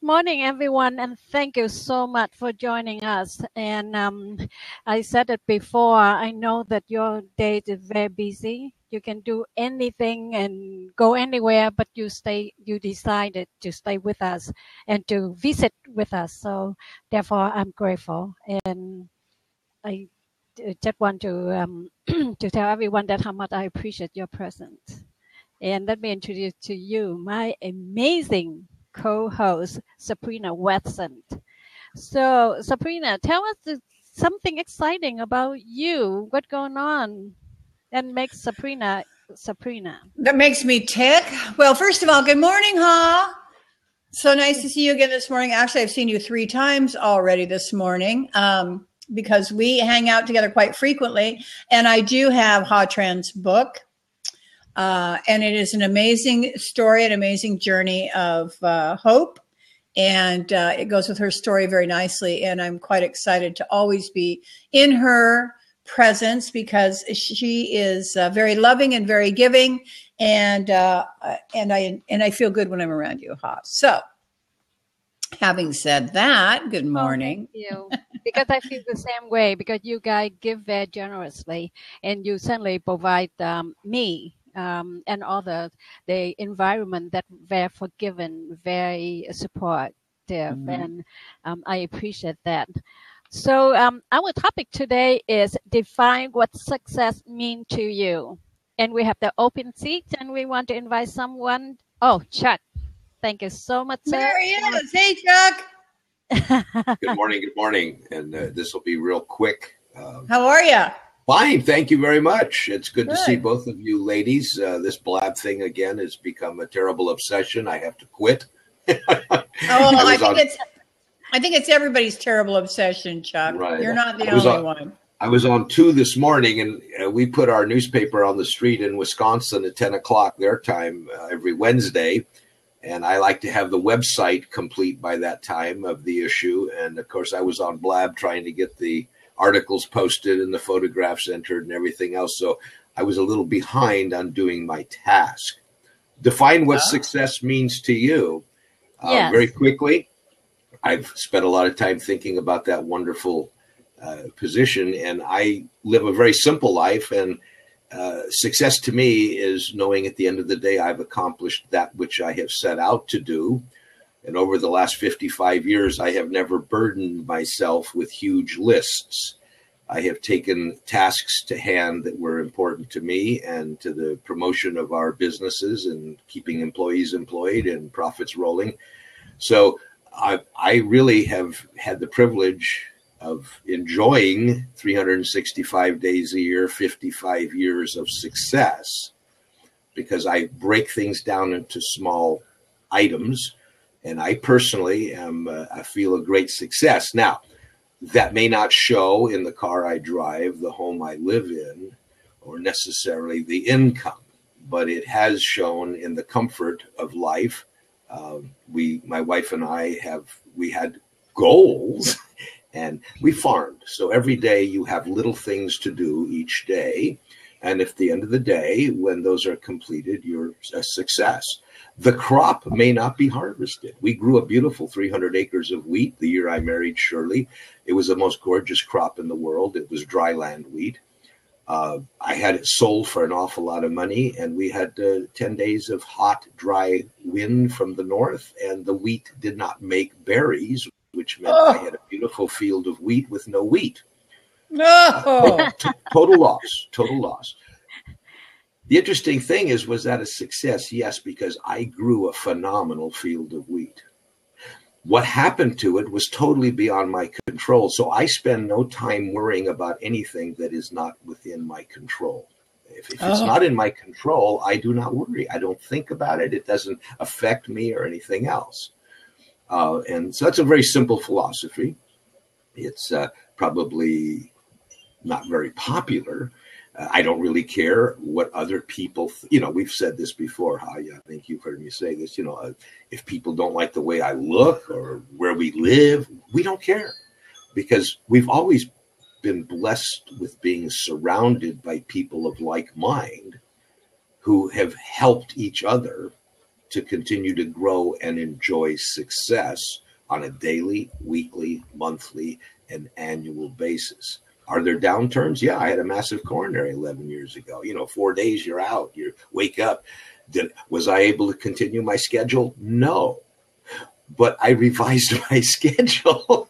morning, everyone, and thank you so much for joining us. And I said it before, I know that your day is very busy. You can do anything and go anywhere, but you decided to stay with us and to visit with us. So therefore, I'm grateful. And I just want to to tell everyone that how much I appreciate your presence. And let me introduce to you my amazing co-host, Sabrina Watson. So, Sabrina, tell us something exciting about you. What's going on and makes Sabrina Sabrina? That makes me tick. Well, first of all, good morning, Ha. So nice to see you again this morning. Actually, I've seen you 3 times already this morning because we hang out together quite frequently. And I do have Ha Tran's book. And it is an amazing story, an amazing journey of hope. And it goes with her story very nicely. And I'm quite excited to always be in her presence because she is very loving and very giving. And I feel good when I'm around you, Ha. So having said that, good morning. Oh, thank you. Because I feel the same way because you guys give very generously and you certainly provide me and others the environment that very forgiving, very supportive, and I appreciate that. So our topic today is define what success means to you, and we have the open seat, and we want to invite someone. Oh, Chuck, thank you so much, sir. There he is. Hey, Chuck. Good morning, and this will be real quick. How are you? Fine, thank you very much. It's good to see both of you ladies. This blab thing again has become a terrible obsession. I have to quit. I think it's everybody's terrible obsession, Chuck. Right. You're not the only one. I was on 2 this morning, and we put our newspaper on the street in Wisconsin at 10 o'clock their time every Wednesday. And I like to have the website complete by that time of the issue. And, of course, I was on Blab trying to get the articles posted and the photographs entered and everything else. So I was a little behind on doing my task. Define what success means to you. Yes. Very quickly, I've spent a lot of time thinking about that wonderful position. And I live a very simple life. And success to me is knowing at the end of the day I've accomplished that which I have set out to do. And over the last 55 years, I have never burdened myself with huge lists. I have taken tasks to hand that were important to me and to the promotion of our businesses and keeping employees employed and profits rolling. So I really have had the privilege of enjoying 365 days a year, 55 years of success, because I break things down into small items. And I personally I feel a great success. Now, that may not show in the car I drive, the home I live in, or necessarily the income, but it has shown in the comfort of life. My wife and I we had goals. And we farmed. So every day you have little things to do each day. And if at the end of the day, when those are completed, you're a success. The crop may not be harvested. We grew a beautiful 300 acres of wheat the year I married Shirley. It was the most gorgeous crop in the world. It was dry land wheat. I had it sold for an awful lot of money. And we had 10 days of hot, dry wind from the north. And the wheat did not make berries, which meant I had a beautiful field of wheat with no wheat. Total loss. The interesting thing was that a success? Yes, because I grew a phenomenal field of wheat. What happened to it was totally beyond my control. So I spend no time worrying about anything that is not within my control. If it's not in my control, I do not worry. I don't think about it. It doesn't affect me or anything else. And so that's a very simple philosophy. It's probably not very popular. I don't really care what other people, we've said this before. I think you've heard me say this, if people don't like the way I look or where we live, we don't care, because we've always been blessed with being surrounded by people of like mind who have helped each other to continue to grow and enjoy success on a daily, weekly, monthly, and annual basis. Are there downturns? Yeah, I had a massive coronary 11 years ago. 4 days you're out, you wake up. Was I able to continue my schedule? No. But I revised my schedule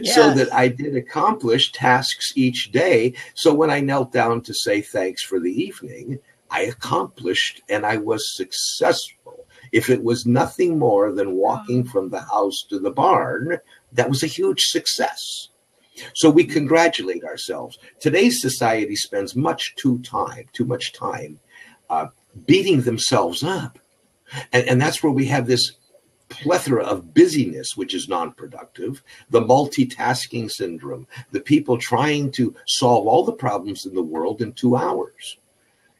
so that I did accomplish tasks each day. So when I knelt down to say thanks for the evening, I accomplished and I was successful. If it was nothing more than walking from the house to the barn, that was a huge success. So we congratulate ourselves. Today's society spends too much time beating themselves up. And that's where we have this plethora of busyness, which is non-productive, the multitasking syndrome, the people trying to solve all the problems in the world in 2 hours.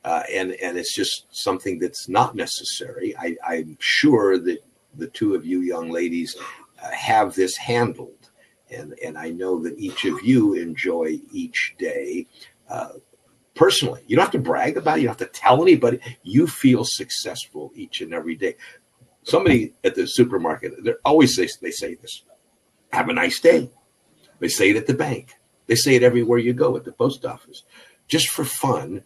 And it's just something that's not necessary. I'm sure that the two of you young ladies have this handled. And I know that each of you enjoy each day personally. You don't have to brag about it. You don't have to tell anybody. You feel successful each and every day. Somebody at the supermarket, they say this, have a nice day. They say it at the bank. They say it everywhere you go, at the post office. Just for fun,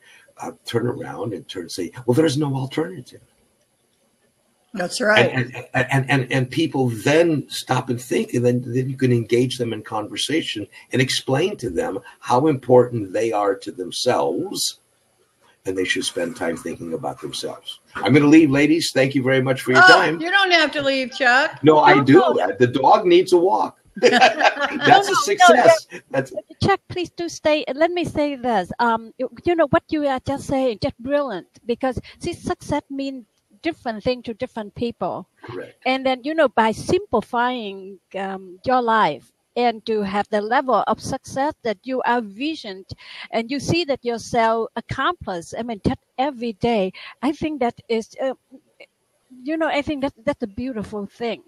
turn around and say, well, there's no alternative. That's right. And people then stop and think, and then you can engage them in conversation and explain to them how important they are to themselves, and they should spend time thinking about themselves. I'm going to leave, ladies. Thank you very much for your time. You don't have to leave, Chuck. No, I do. The dog needs a walk. That's a success. Chuck, please do stay. Let me say this. What you are just saying, just brilliant, because success means different thing to different people. Correct. And then, by simplifying your life and to have the level of success that you are visioned and you see that yourself accomplished, just every day, I think that is, I think that's a beautiful thing.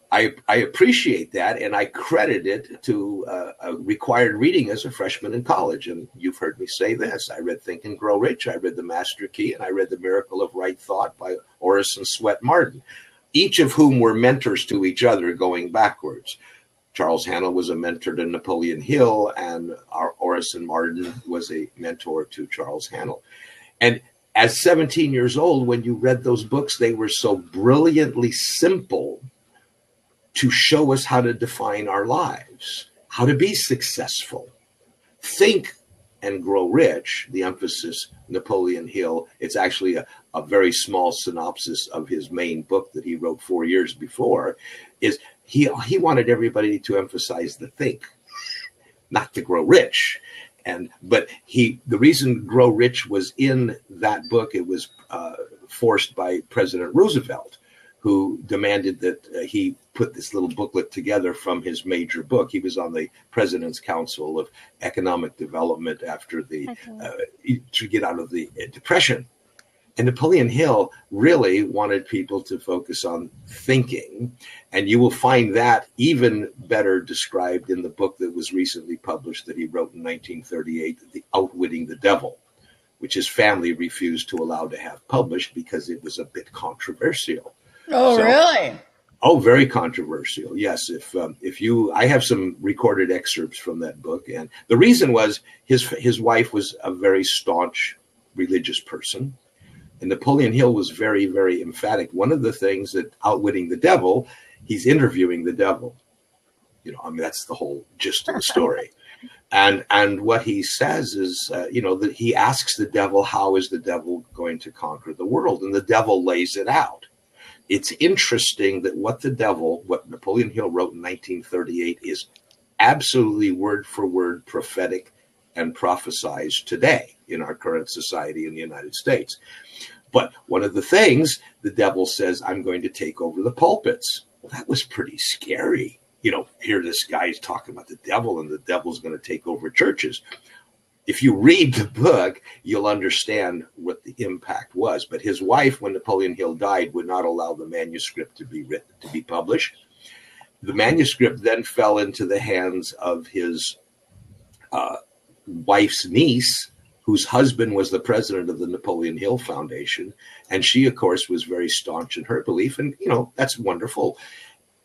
I appreciate that, and I credit it to a required reading as a freshman in college. And you've heard me say this. I read Think and Grow Rich, I read The Master Key, and I read The Miracle of Right Thought by Orison Swett Marden, each of whom were mentors to each other going backwards. Charles Haanel was a mentor to Napoleon Hill, and Orison Marden was a mentor to Charles Haanel. And as 17 years old, when you read those books, they were so brilliantly simple to show us how to define our lives, how to be successful. Think and Grow Rich, the emphasis, Napoleon Hill. It's actually a very small synopsis of his main book that he wrote 4 years before, is he wanted everybody to emphasize the think, not to grow rich. But the reason Grow Rich was in that book, it was forced by President Roosevelt, who demanded that he put this little booklet together from his major book. He was on the President's Council of Economic Development after to get out of the Depression. And Napoleon Hill really wanted people to focus on thinking. And you will find that even better described in the book that was recently published that he wrote in 1938, The Outwitting the Devil, which his family refused to allow to have published because it was a bit controversial. Oh, really? Oh, very controversial. Yes. I have some recorded excerpts from that book. And the reason was his wife was a very staunch religious person. And Napoleon Hill was very, very emphatic. One of the things that Outwitting the Devil, he's interviewing the devil. That's the whole gist of the story. And what he says is, that he asks the devil, how is the devil going to conquer the world? And the devil lays it out. It's interesting that what Napoleon Hill wrote in 1938 is absolutely word for word prophetic and prophesized today in our current society in the United States. But one of the things the devil says, I'm going to take over the pulpits. Well, that was pretty scary. Here this guy's talking about the devil and the devil's going to take over churches. If you read the book, you'll understand what the impact was. But his wife, when Napoleon Hill died, would not allow the manuscript to be published. The manuscript then fell into the hands of his wife's niece, whose husband was the president of the Napoleon Hill Foundation. And she, of course, was very staunch in her belief. And, that's wonderful.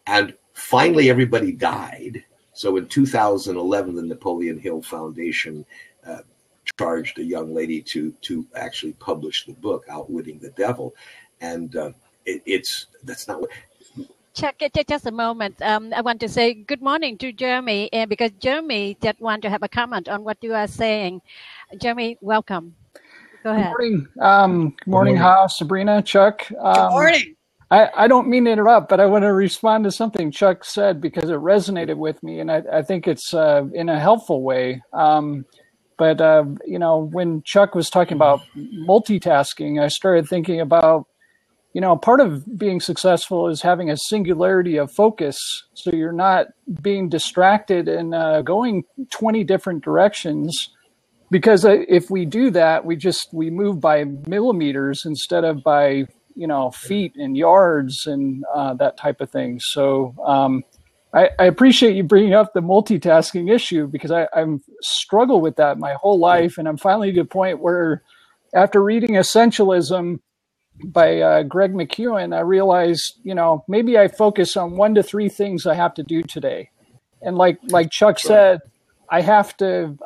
And finally, everybody died. So in 2011, the Napoleon Hill Foundation charged a young lady to actually publish the book, Outwitting the Devil. And that's not what... Chuck, just a moment. I want to say good morning to Jeremy, because Jeremy just want to have a comment on what you are saying. Jeremy, welcome. Go ahead. Good morning, Ha, Sabrina, Chuck. Good morning. I don't mean to interrupt, but I want to respond to something Chuck said because it resonated with me, and I think it's in a helpful way. But when Chuck was talking about multitasking, I started thinking about, part of being successful is having a singularity of focus. So you're not being distracted and going 20 different directions. Because if we do that, we move by millimeters instead of by, feet and yards and that type of thing. So I appreciate you bringing up the multitasking issue, because I've struggled with that my whole life. And I'm finally to the point where, after reading Essentialism by Greg McKeown, I realized, maybe I focus on 1 to 3 things I have to do today. And like Chuck said, I have to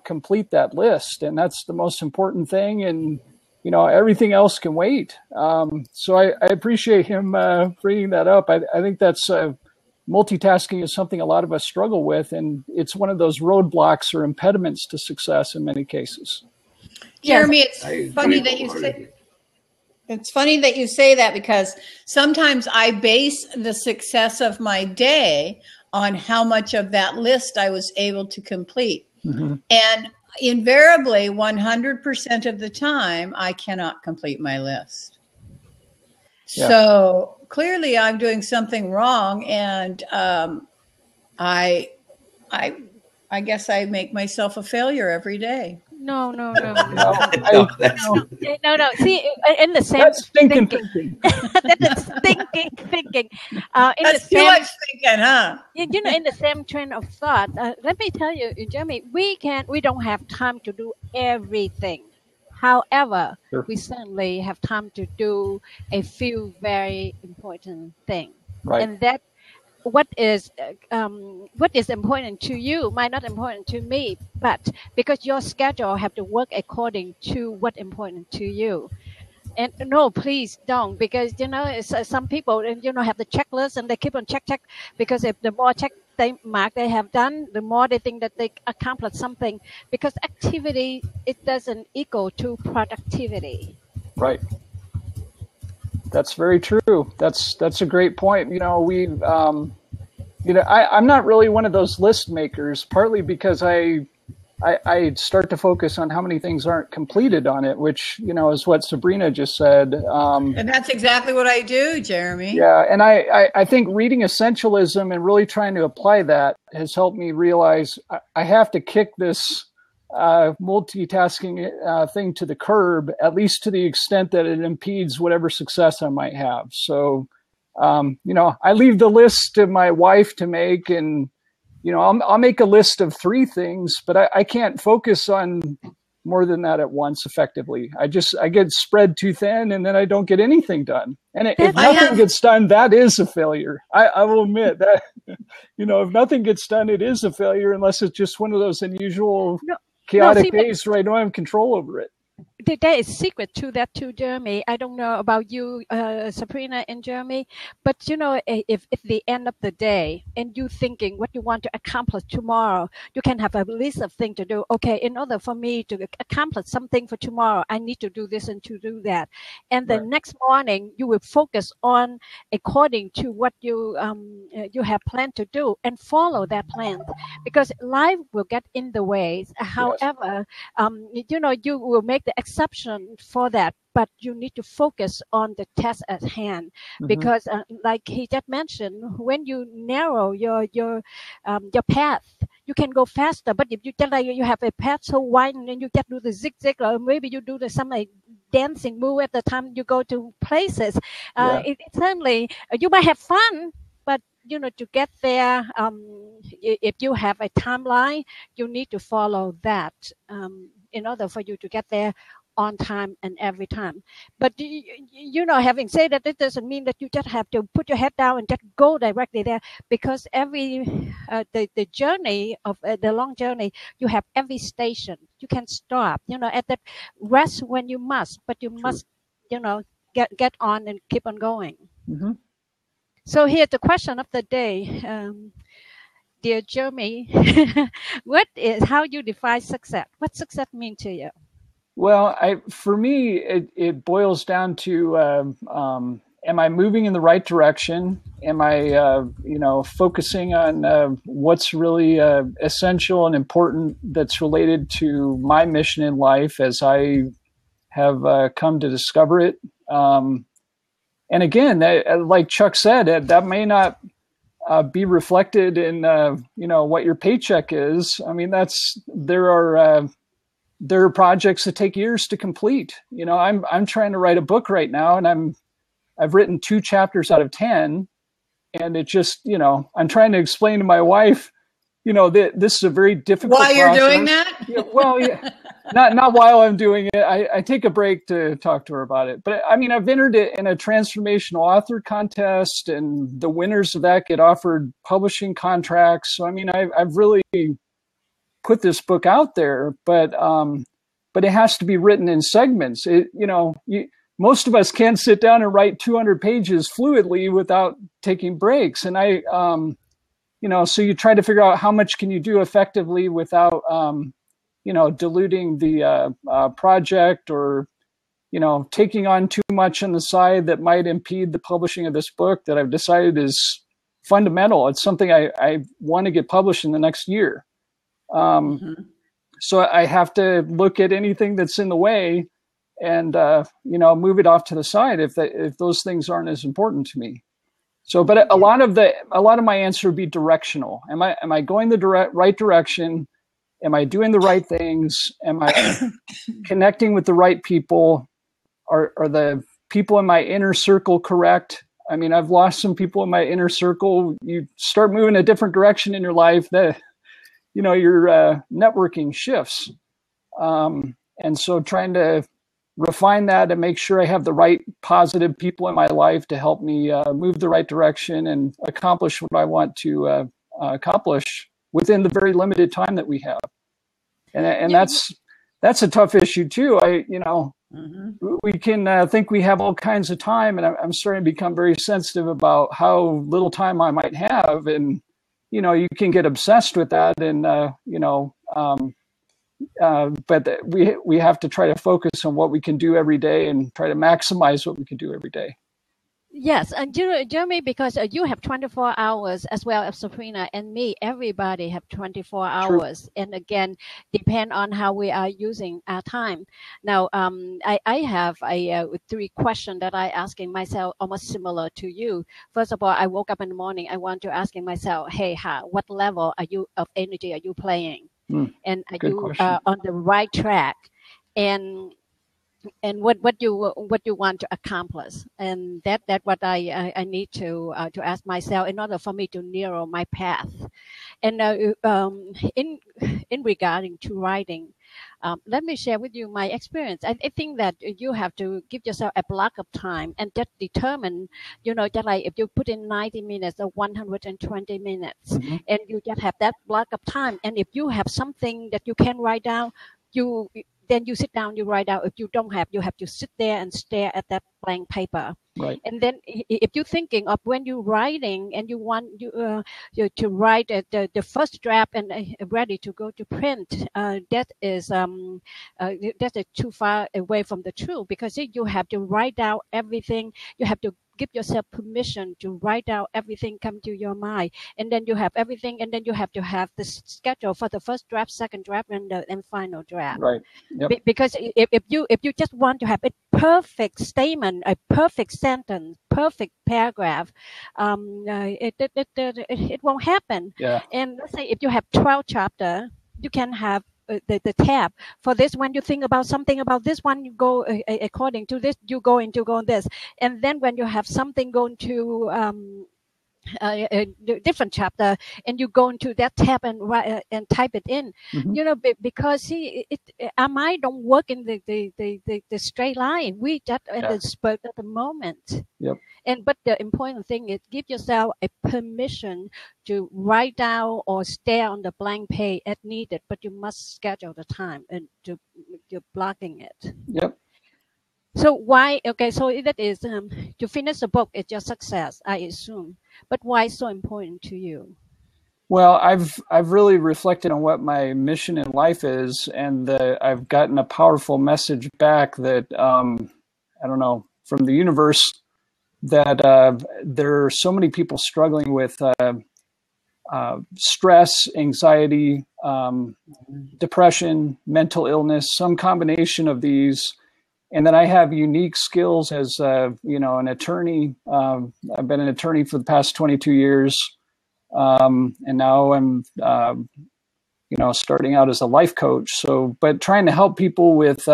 complete that list, and that's the most important thing. And, everything else can wait. So I appreciate him bringing that up. I think that's multitasking is something a lot of us struggle with, and it's one of those roadblocks or impediments to success in many cases. Jeremy, it's funny that you say that, because sometimes I base the success of my day on how much of that list I was able to complete. Mm-hmm. And invariably, 100% of the time, I cannot complete my list. Yeah. So clearly I'm doing something wrong. And I guess I make myself a failure every day. No. No. See, in the same thinking. That is thinking. That's too much thinking, huh? In the same train of thought. Let me tell you, Jeremy, we don't have time to do everything. However, we certainly have time to do a few very important things, right. And that. What is important to you might not important to me, but because your schedule have to work according to what's important to you. And no, please don't, because some people have the checklist and they keep on check, because if the more check they have done, the more they think that they accomplished something. Because activity, it doesn't equal to productivity. Right. That's very true. That's a great point. I'm not really one of those list makers, partly because I start to focus on how many things aren't completed on it, which, is what Sabrina just said. And that's exactly what I do, Jeremy. Yeah. And I think reading Essentialism and really trying to apply that has helped me realize I have to kick this multitasking thing to the curb, at least to the extent that it impedes whatever success I might have. So, I leave the list to my wife to make, and, I'll make a list of 3 things, but I can't focus on more than that at once effectively. I get spread too thin, and then I don't get anything done. And if nothing gets done, that is a failure. I will admit that, if nothing gets done, it is a failure, unless it's just one of those unusual chaotic days where I don't have control over it. There is secret to that too, Jeremy. I don't know about you, Sabrina and Jeremy, but if at the end of the day and you thinking what you want to accomplish tomorrow, you can have a list of things to do. Okay, in order for me to accomplish something for tomorrow, I need to do this and to do that. And the next morning, you will focus on according to what you have planned to do and follow that plan, because life will get in the way. However, you will make the exception for that, but you need to focus on the task at hand, because like he just mentioned, when you narrow your path, you can go faster. But if you have a path so wide and then you just do the zigzag, or maybe you do some dancing move at the time you go to places, it certainly you might have fun, but to get there, if you have a timeline, you need to follow that. in order for you to get there on time and every time. But having said that, it doesn't mean that you just have to put your head down and just go directly there, because every the journey of the long journey, you have every station. You can stop, at that rest when you must, but you must, get on and keep on going. Mm-hmm. So here's the question of the day. Dear Jeremy, how you define success? What success mean to you? Well, for me, it boils down to, am I moving in the right direction? Am I, focusing on what's really essential and important that's related to my mission in life as I have come to discover it? And again, like Chuck said, that may not be reflected in, what your paycheck is. I mean, there are projects that take years to complete. I'm trying to write a book right now, and I've written 2 chapters out of 10, and it just, I'm trying to explain to my wife, that this is a very difficult While you're process. doing that? Not while I'm doing it. I take a break to talk to her about it. But I mean, I've entered it in a transformational author contest, and the winners of that get offered publishing contracts. So I mean, I've really put this book out there, but it has to be written in segments. Most of us can't sit down and write 200 pages fluidly without taking breaks. And so you try to figure out how much can you do effectively without, diluting the project, or, taking on too much on the side that might impede the publishing of this book that I've decided is fundamental. It's something I want to get published in the next year. So I have to look at anything that's in the way and, move it off to the side if those things aren't as important to me. So, but a lot of my answer would be directional. Am I going the right direction? Am I doing the right things? Am I connecting with the right people? Are the people in my inner circle correct? I mean, I've lost some people in my inner circle. You start moving a different direction in your life, that your networking shifts. And so trying to refine that and make sure I have the right positive people in my life to help me move the right direction and accomplish what I want to accomplish within the very limited time that we have. And that's a tough issue too. We can think we have all kinds of time, and I'm starting to become very sensitive about how little time I might have. And, you can get obsessed with that, and, but we have to try to focus on what we can do every day and try to maximize what we can do every day. Yes, and Jeremy, because you have 24 hours as well as Sabrina and me, everybody have 24 hours. True. And again, depend on how we are using our time. Now, I have 3 questions that I asking myself, almost similar to you. First of all, I woke up in the morning, I want to asking myself, hey, what level of energy are you playing? And are you on the right track? And what you want to accomplish, and that what I need to ask myself in order for me to narrow my path. And in regarding to writing, let me share with you my experience. I think that you have to give yourself a block of time and just determine, that like if you put in 90 minutes or 120 minutes, and you just have that block of time, and if you have something that you can write down, then you sit down, you write out. If you don't have, you have to sit there and stare at that blank paper. Right. And then if you're thinking of when you're writing and you want you to write the first draft and ready to go to print, that is too far away from the truth, because you have to write out everything. You have to give yourself permission to write out everything come to your mind, and then you have everything, and then you have to have the schedule for the first draft, second draft, and final draft. Right. Yep. Because if you just want to have a perfect statement, a perfect sentence, perfect paragraph, it won't happen. Yeah. And let's say if you have 12 chapters, you can have the tab for this. When you think about something about this one, you go according to this, you go into this, and then when you have something going to different chapter, and you go into that tab and write and type it in. Because our mind don't work in the straight line. We just in the spurt at the moment. Yep. But the important thing is give yourself a permission to write down or stare on the blank page as needed, but you must schedule the time and you're blocking it. Yep. So why? Okay, so that is to finish the book is your success, I assume. But why so important to you? Well, I've really reflected on what my mission in life is, and I've gotten a powerful message back that I don't know, from the universe, that there are so many people struggling with stress, anxiety, depression, mental illness, some combination of these. And then I have unique skills as, an attorney. I've been an attorney for the past 22 years. And now I'm, starting out as a life coach. But trying to help people with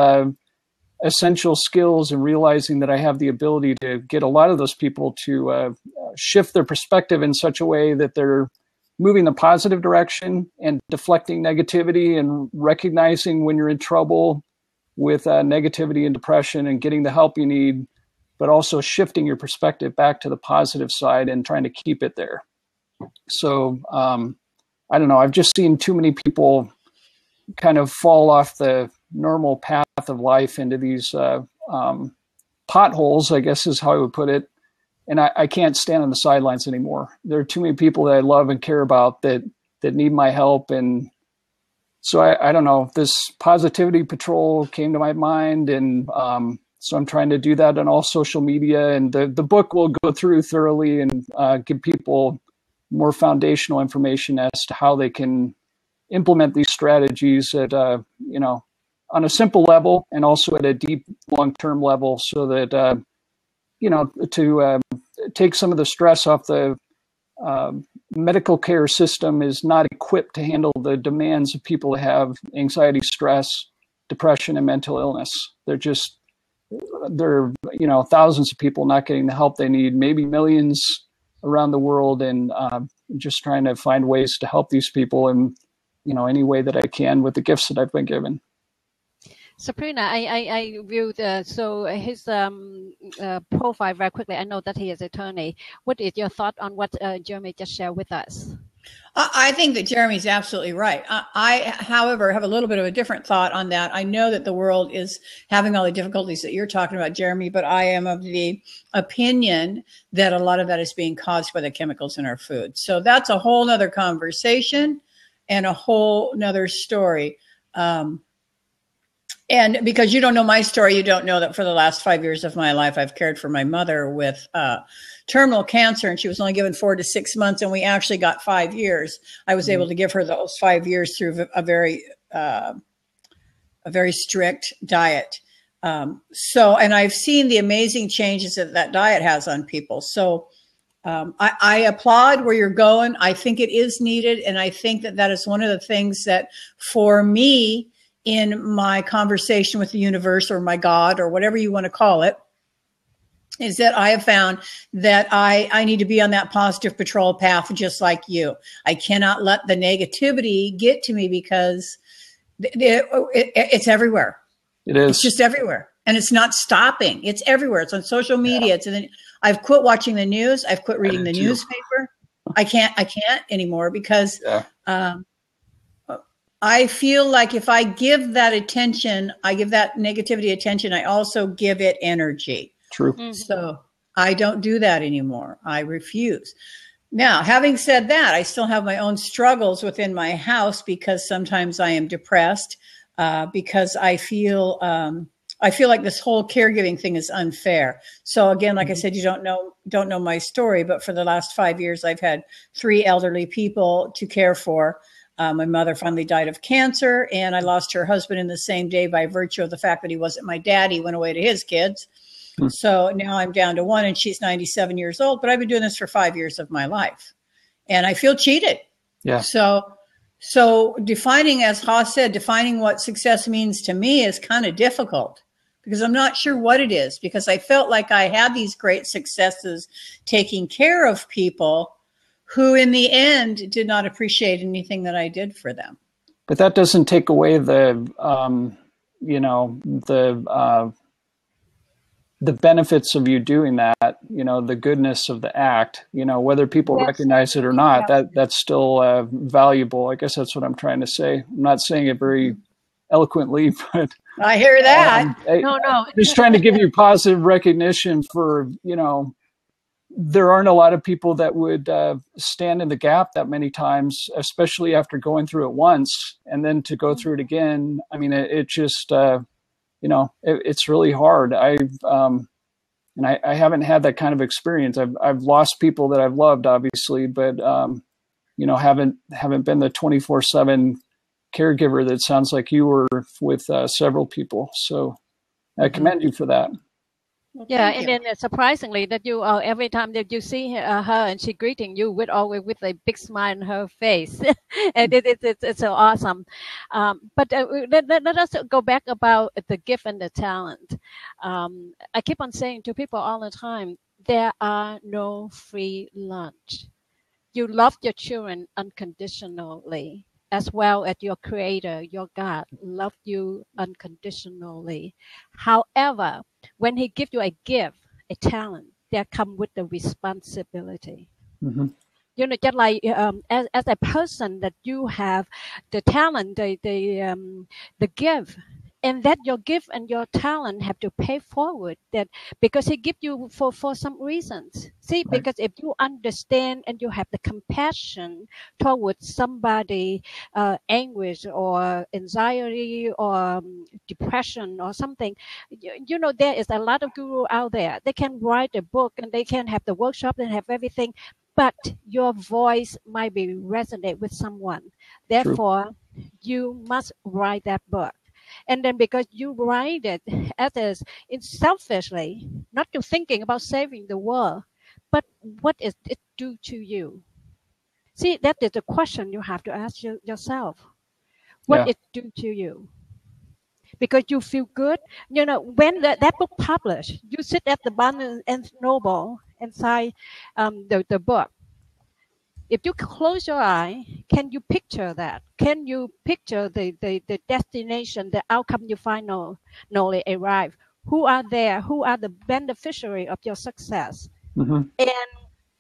essential skills and realizing that I have the ability to get a lot of those people to shift their perspective in such a way that they're moving the positive direction and deflecting negativity and recognizing when you're in trouble with negativity and depression and getting the help you need, but also shifting your perspective back to the positive side and trying to keep it there. So I don't know, I've just seen too many people kind of fall off the normal path of life into these potholes, I guess is how I would put it. And I can't stand on the sidelines anymore. There are too many people that I love and care about that need my help. And so I don't know, this positivity patrol came to my mind. And so I'm trying to do that on all social media. And the book will go through thoroughly and give people more foundational information as to how they can implement these strategies at, on a simple level and also at a deep long-term level, so that, to take some of the stress off the medical care system is not equipped to handle the demands of people that have anxiety, stress, depression, and mental illness. There are thousands of people not getting the help they need, maybe millions around the world, and just trying to find ways to help these people in, any way that I can with the gifts that I've been given. Sabrina, I viewed his profile very quickly. I know that he is an attorney. What is your thought on what Jeremy just shared with us? I think that Jeremy's absolutely right. I, however, have a little bit of a different thought on that. I know that the world is having all the difficulties that you're talking about, Jeremy, but I am of the opinion that a lot of that is being caused by the chemicals in our food. So that's a whole nother conversation and a whole nother story. And because you don't know my story, you don't know that for the last 5 years of my life, I've cared for my mother with terminal cancer, and she was only given 4 to 6 months, and we actually got 5 years. I was able to give her those 5 years through a very strict diet. And I've seen the amazing changes that diet has on people. So I applaud where you're going. I think it is needed, and I think that is one of the things that, for me, in my conversation with the universe or my God or whatever you want to call it, is that I have found that I need to be on that positive patrol path just like you. I cannot let the negativity get to me because it's everywhere. It is. It's just everywhere. And it's not stopping. It's everywhere. It's on social media. Yeah. I've quit watching the news. I've quit reading the newspaper. I can't anymore because I feel like if I give that attention, I give that negativity attention, I also give it energy. True. Mm-hmm. So I don't do that anymore. I refuse. Now, having said that, I still have my own struggles within my house because sometimes I am depressed because I feel like this whole caregiving thing is unfair. So again, like I said, you don't know my story, but for the last 5 years, I've had 3 elderly people to care for. My mother finally died of cancer, and I lost her husband in the same day by virtue of the fact that he wasn't my dad. He went away to his kids. So now I'm down to 1, and she's 97 years old, but I've been doing this for 5 years of my life, and I feel cheated. Yeah. So defining, as Haas said, defining what success means to me is kind of difficult because I'm not sure what it is, because I felt like I had these great successes taking care of people, who in the end did not appreciate anything that I did for them. But that doesn't take away the benefits of you doing that, the goodness of the act, whether people recognize it or not, that's still valuable. I guess that's what I'm trying to say. I'm not saying it very eloquently, but I hear that. No. Just trying to give you positive recognition for, there aren't a lot of people that would stand in the gap that many times, especially after going through it once and then to go through it again. I mean, it just, it's really hard. I haven't had that kind of experience. I've lost people that I've loved, obviously, but haven't been the 24/7 caregiver that sounds like you were with several people. So I commend you for that. Well, Yeah, thank and you. then surprisingly that you every time that you see her and she greeting you always with a big smile on her face, and it's so awesome. But let us go back about the gift and the talent. I keep on saying to people all the time, there are no free lunch. You love your children unconditionally, as well as your Creator, your God, loved you unconditionally. However, when He gives you a gift, a talent, there come with the responsibility. Mm-hmm. Just like as a person that you have the talent, the gift, and that your gift and your talent have to pay forward that because He give you for some reasons. See, Right. because if you understand and you have the compassion towards somebody, anguish or anxiety or depression or something, there is a lot of guru out there. They can write a book and they can have the workshop and have everything, but your voice might be resonate with someone. Therefore, you must write that book. And then because you write it as it's selfishly, not to thinking about saving the world, but what is it do to you? See, that is the question you have to ask yourself. What it do to you? Because you feel good. When that book published, you sit at the Barnes and Noble and sign the book. If you close your eye, can you picture that? Can you picture the destination, the outcome you finally arrive? Who are there? Who are the beneficiary of your success? Mm-hmm. And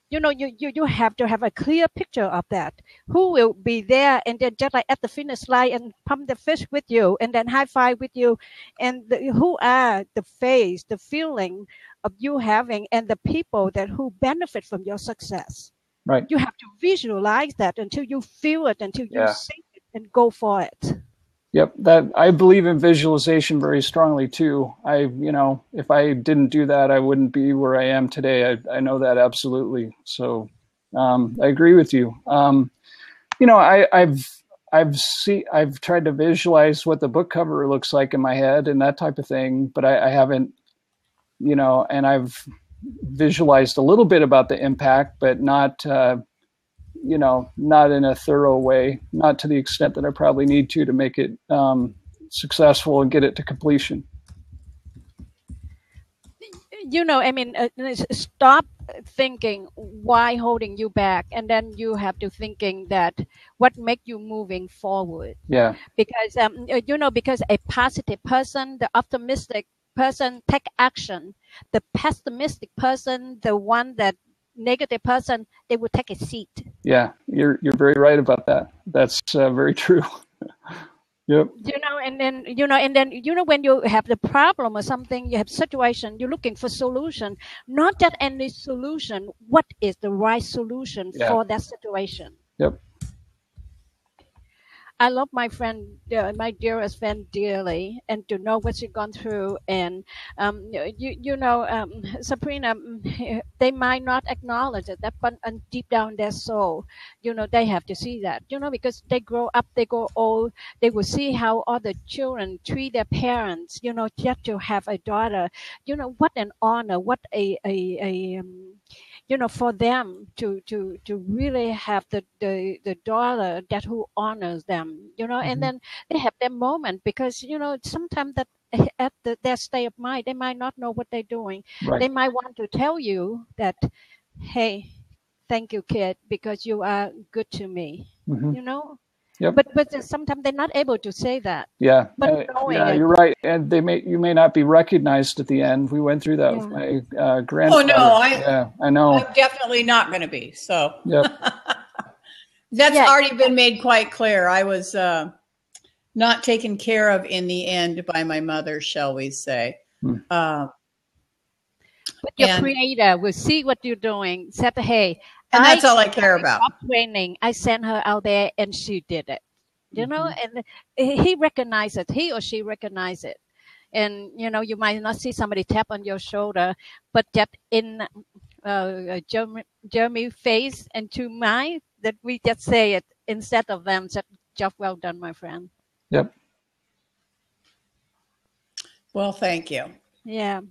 you have to have a clear picture of that. Who will be there and then just like at the finish line and pump the fist with you and then high five with you, and who are the face, the feeling of you having, and the people that who benefit from your success. Right. You have to visualize that until you feel it, until you see it and go for it. Yep. That I believe in visualization very strongly too. If I didn't do that, I wouldn't be where I am today. I know that absolutely. So, I agree with you. I've tried to visualize what the book cover looks like in my head and that type of thing, but I haven't, and I've visualized a little bit about the impact, but not in a thorough way, not to the extent that I probably need to make it successful and get it to completion. Stop thinking why holding you back, and then you have to thinking that what make you moving forward. Yeah. Because because a positive person, the optimistic person take action. The pessimistic person, the one that negative person, they will take a seat. Yeah, you're very right about that. That's very true. Yep. And then when you have the problem or something, you have situation, you're looking for solution. Not that any solution. What is the right solution for that situation? Yep. I love my friend, my dearest friend dearly, and to know what she's gone through. And Sabrina, they might not acknowledge it, but deep down their soul, they have to see that, because they grow up, they grow old, they will see how other children treat their parents. Just to have a daughter, what an honor, what a for them to really have the daughter that who honors them, and then they have their moment because, sometimes that at their state of mind, they might not know what they're doing. Right. They might want to tell you that, hey, thank you, kid, because you are good to me. Mm-hmm. You know. Yep. But sometimes they're not able to say that. Yeah. But knowing yeah, it, you're right. And you may not be recognized at the end. We went through that with my grandfather. Oh no, I know. I'm definitely not going to be. So Yep. that's already been made quite clear. I was not taken care of in the end by my mother, shall we say. but your creator will see what you're doing, said, hey, and that's all I care about. Training. I sent her out there and she did it. You know, and he recognized it. He or she recognized it. And, you know, you might not see somebody tap on your shoulder, but just in Jeremy's face and to mine, that we just say it instead of them, said, job well done, my friend. Yep. Well, thank you. Yeah.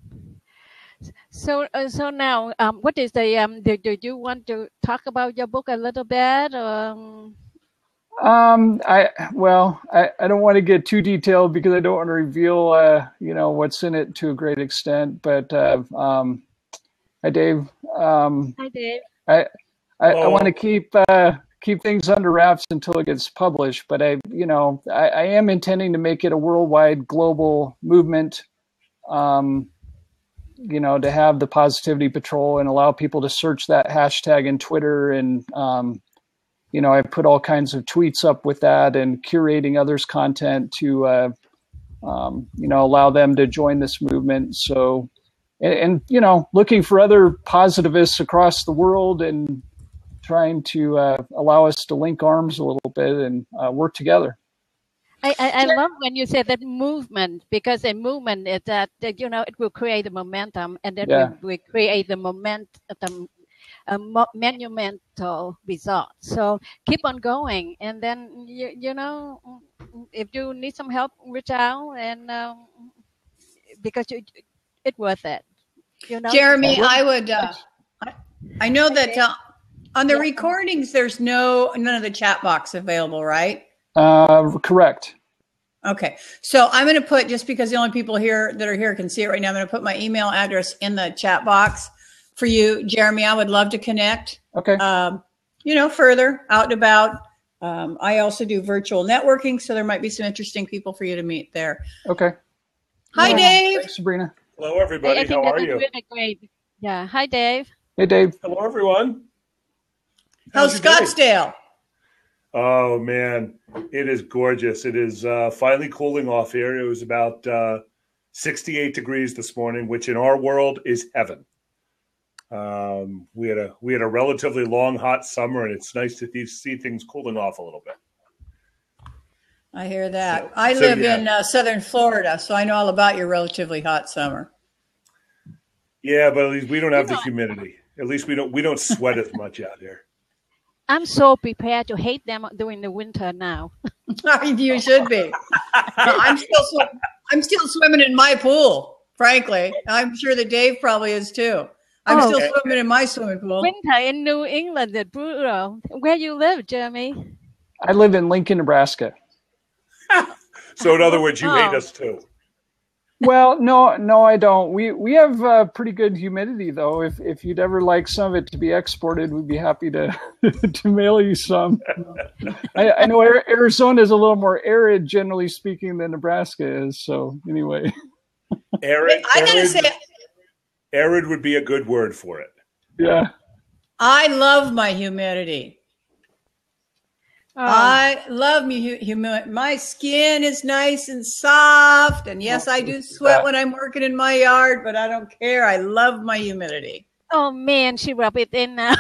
So now, what is the do you want to talk about your book a little bit? I don't want to get too detailed because I don't want to reveal, what's in it to a great extent. But hi, Dave. Hi, Dave. I want to keep things under wraps until it gets published. But I am intending to make it a worldwide, global movement. To have the Positivity Patrol and allow people to search that hashtag in Twitter. And, I put all kinds of tweets up with that and curating others' content to, allow them to join this movement. So, and looking for other positivists across the world and trying to allow us to link arms a little bit and work together. I love when you say that movement, because a movement is that it will create a momentum, and then we create the monumental result. So keep on going, and then if you need some help, reach out, and because it's worth it. Jeremy, I would. I know that on the recordings, there's none of the chat box available, right? Correct. Okay. So I'm going to put, just because the only people here that are here can see it right now, I'm going to put my email address in the chat box for you, Jeremy. I would love to connect. Okay. Further out and about. I also do virtual networking, so there might be some interesting people for you to meet there. Okay. Hi, Dave. Thanks, Sabrina. Hello, everybody. How are you? Really great. Yeah. Hi, Dave. Hey, Dave. Hello, everyone. How's Scottsdale? Oh, man, it is gorgeous. It is finally cooling off here. It was about 68 degrees this morning, which in our world is heaven. We had a relatively long, hot summer, and it's nice to see things cooling off a little bit. I hear that. I live in southern Florida, so I know all about your relatively hot summer. Yeah, but at least we don't have the humidity. At least we don't sweat as much out here. I'm so prepared to hate them during the winter now. You should be. I'm still swimming in my pool, frankly. I'm sure that Dave probably is too. I'm still swimming in my swimming pool. Winter in New England is brutal. Where you live, Jeremy? I live in Lincoln, Nebraska. So in other words, you hate us too. Well, no, I don't. We have pretty good humidity, though. If you'd ever like some of it to be exported, we'd be happy to to mail you some. I know Arizona is a little more arid, generally speaking, than Nebraska is. So anyway, arid. I gotta say, arid would be a good word for it. Yeah. I love my humidity. I love humidity. My skin is nice and soft. And yes, I do sweat when I'm working in my yard, but I don't care. I love my humidity. Oh, man, she rubbed it in now.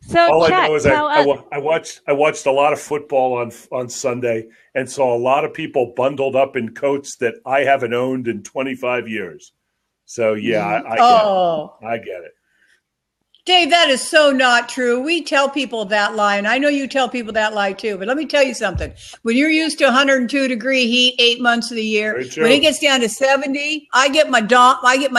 So all Chuck, I know is I watched a lot of football on Sunday and saw a lot of people bundled up in coats that I haven't owned in 25 years. So, yeah, I get it. Dave, that is so not true. We tell people that lie, and I know you tell people that lie too. But let me tell you something. When you're used to 102-degree heat 8 months of the year, when it gets down to 70, I get my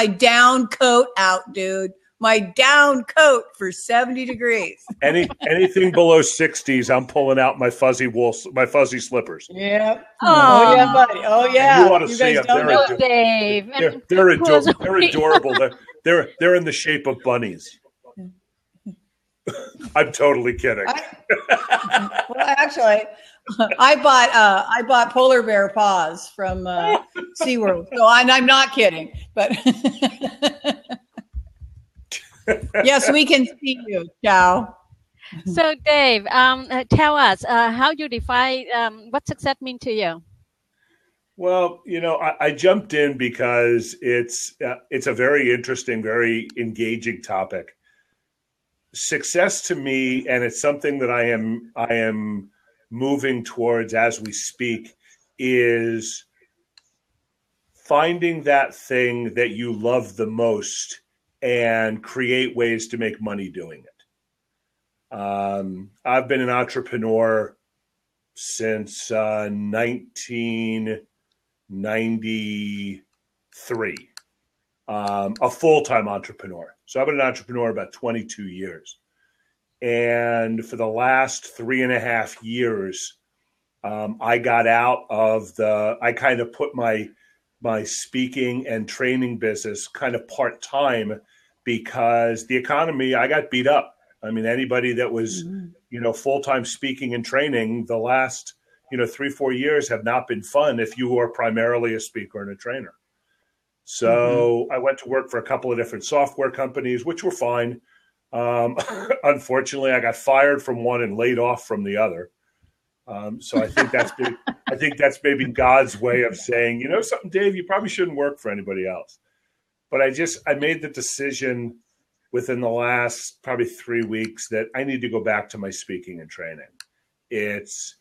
down coat out, dude. My down coat for 70 degrees. Anything below 60s, I'm pulling out my fuzzy slippers. Yeah. Oh yeah, buddy. Oh yeah. You ought to see them. Dave. They're adorable. They're in the shape of bunnies. I'm totally kidding. Well, actually, I bought polar bear paws from SeaWorld, so I'm not kidding. But yes, we can see you, Chow. So, Dave, tell us how you define what success means to you. Well, I jumped in because it's a very interesting, very engaging topic. Success to me, and it's something that I am moving towards as we speak, is finding that thing that you love the most and create ways to make money doing it. I've been an entrepreneur since 1993, a full-time entrepreneur. So I've been an entrepreneur about 22 years. And for the last 3.5 years, I got out of I kind of put my speaking and training business kind of part-time because the economy, I got beat up. I mean, anybody that was, full-time speaking and training the last, 3-4 years have not been fun if you are primarily a speaker and a trainer. So I went to work for a couple of different software companies, which were fine. Unfortunately, I got fired from one and laid off from the other. So I think that's maybe God's way of saying, something, Dave, you probably shouldn't work for anybody else. But I made the decision within the last probably 3 weeks that I need to go back to my speaking and training. It's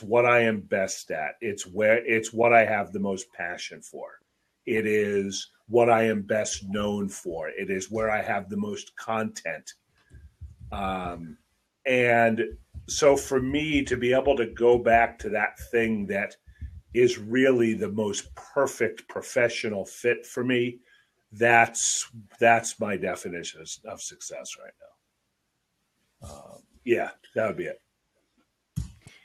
what I am best at. It's what I have the most passion for. It is what I am best known for. It is where I have the most content. And so for me to be able to go back to that thing that is really the most perfect professional fit for me, that's my definition of success right now. Yeah, that would be it.